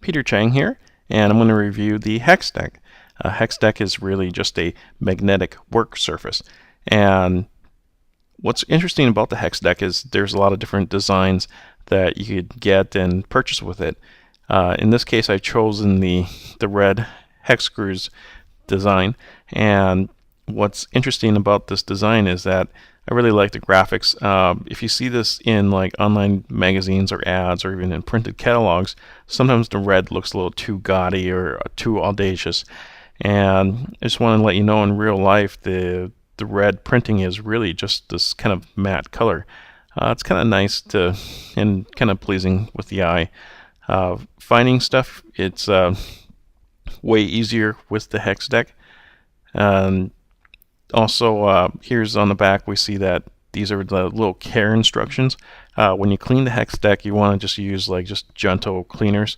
Peter Chang here, and I'm going to review the Hex Dek. Hex Dek is really just a magnetic work surface, and what's interesting about the Hex Dek is there's a lot of different designs that you could get and purchase with it. In this case, I've chosen the red hex screws design, and what's interesting about this design is that I really like the graphics. If you see this in like online magazines or ads or even in printed catalogs, sometimes the red looks a little too gaudy or too audacious. And I just want to let you know, in real life, the red printing is really just this kind of matte color. It's kind of nice to and kind of pleasing with the eye. Finding stuff, it's way easier with the Hex Dek. Also, here's on the back, we see that these are the little care instructions. When you clean the Hex Dek, you want to just use just gentle cleaners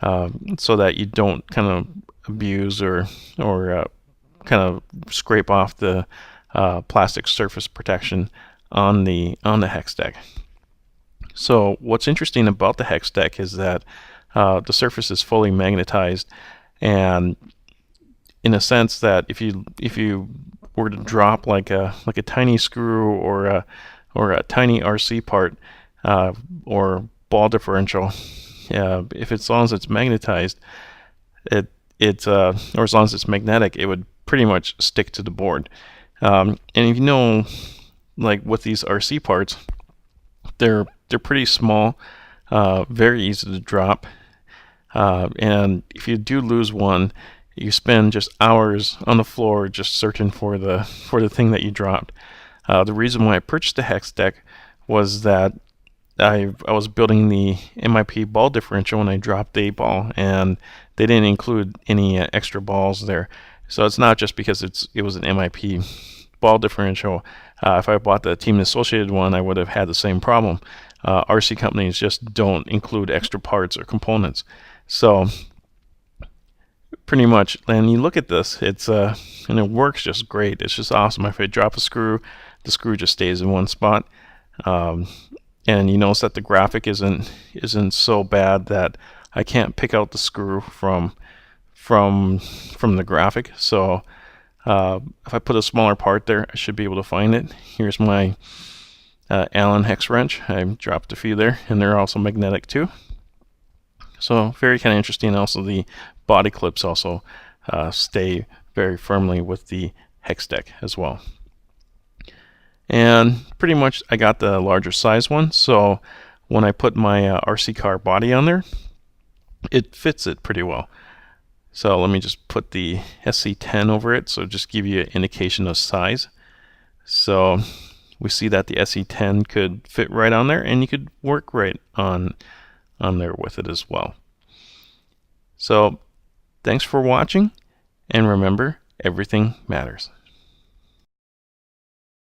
so that you don't kind of abuse or kind of scrape off the plastic surface protection on the Hex Dek. So what's interesting about the Hex Dek is that the surface is fully magnetized, and in a sense that if you were to drop like a tiny screw or a tiny RC part or ball differential, if as long as it's magnetized, or as long as it's magnetic, it would pretty much stick to the board. And if you know, like with these RC parts, they're pretty small, very easy to drop, and if you do lose one, you spend just hours on the floor just searching for the thing that you dropped. The reason why I purchased the Hex Dek was that I was building the MIP ball differential when I dropped a ball, and they didn't include any extra balls there. So it's not just because it was an MIP ball differential. If I bought the team associated one, I would have had the same problem. RC companies just don't include extra parts or components. So pretty much, and you look at this, it's and it works just great. It's just awesome. If I drop a screw, the screw just stays in one spot. And you notice that the graphic isn't so bad that I can't pick out the screw from the graphic. So if I put a smaller part there, I should be able to find it. Here's my Allen hex wrench. I dropped a few there, and they're also magnetic too. So very kind of interesting. Also, the body clips also stay very firmly with the Hex Dek as well. And pretty much I got the larger size one, so when I put my RC car body on there, it fits it pretty well. So let me just put the SC10 over it, so just give you an indication of size. So we see that the SC10 could fit right on there, and you could work right on there with it as well. So thanks for watching, and remember, everything matters.